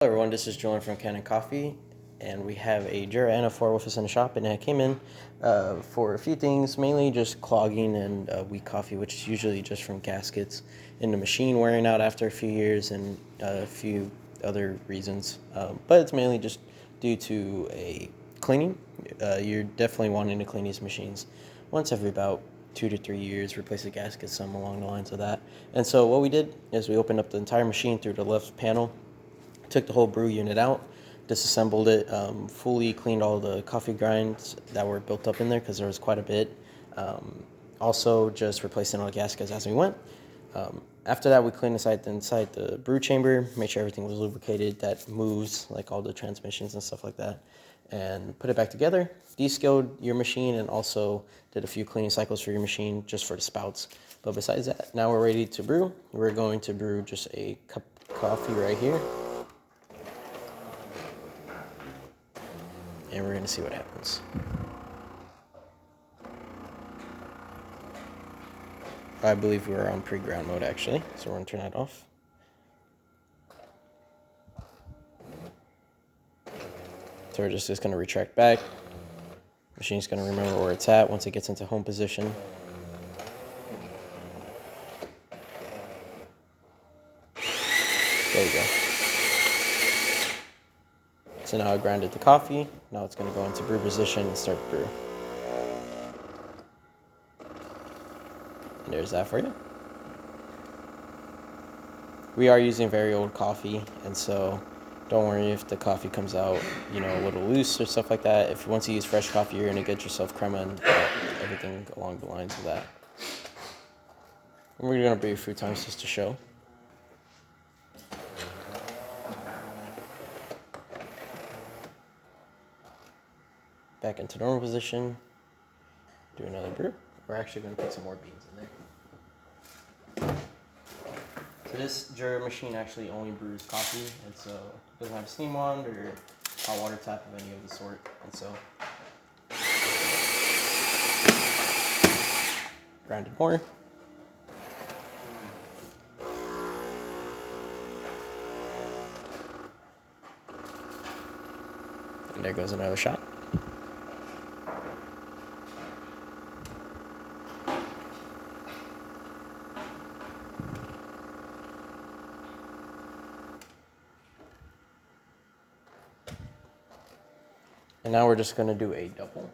Hello everyone, this is Julian from Kanen Coffee, and we have a Jura and a 4 with us in the shop, and it came in for a few things, mainly just clogging and weak coffee, which is usually just from gaskets in the machine wearing out after a few years and a few other reasons, but it's mainly just due to a cleaning. You're definitely wanting to clean these machines once every about 2 to 3 years, replace the gaskets, some along the lines of that. And so what we did is we opened up the entire machine through the left panel, took the whole brew unit out, disassembled it, fully cleaned all the coffee grinds that were built up in there because there was quite a bit. Also just replacing all the gaskets as we went. After that, we cleaned inside the brew chamber, made sure everything was lubricated, that moves, like all the transmissions and stuff like that, and put it back together, descaled your machine, and also did a few cleaning cycles for your machine just for the spouts. But besides that, now we're ready to brew. We're going to brew just a cup of coffee right here, and we're going to see what happens. I believe we're on pre-ground mode actually, so we're going to turn that off. So we're just going to retract back. Machine's going to remember where it's at once it gets into home position. There you go. So now I grinded the coffee. Now it's going to go into brew position and start brew. And there's that for you. We are using very old coffee, and so don't worry if the coffee comes out, a little loose or stuff like that. If once you use fresh coffee, you're going to get yourself crema and everything along the lines of that. And we're going to brew a few times just to show. Back into normal position. Do another brew. We're actually going to put some more beans in there. So this Jura machine actually only brews coffee, and so it doesn't have a steam wand or hot water tap of any of the sort. And so grinded more. And there goes another shot. And now we're just going to do a double.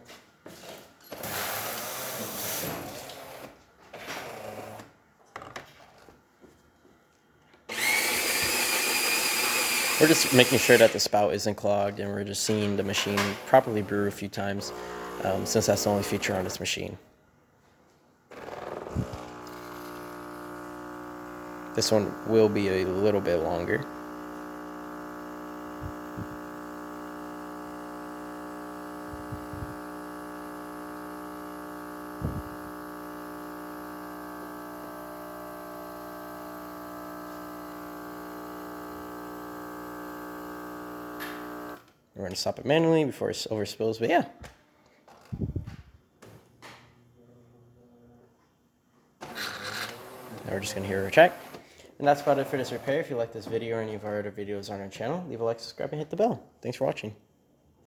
We're just making sure that the spout isn't clogged, and we're just seeing the machine properly brew a few times, since that's the only feature on this machine. This one will be a little bit longer. We're going to stop it manually before it overspills, but yeah. Now we're just going to hear a check. And that's about it for this repair. If you like this video or any of our other videos on our channel, leave a like, subscribe, and hit the bell. Thanks for watching.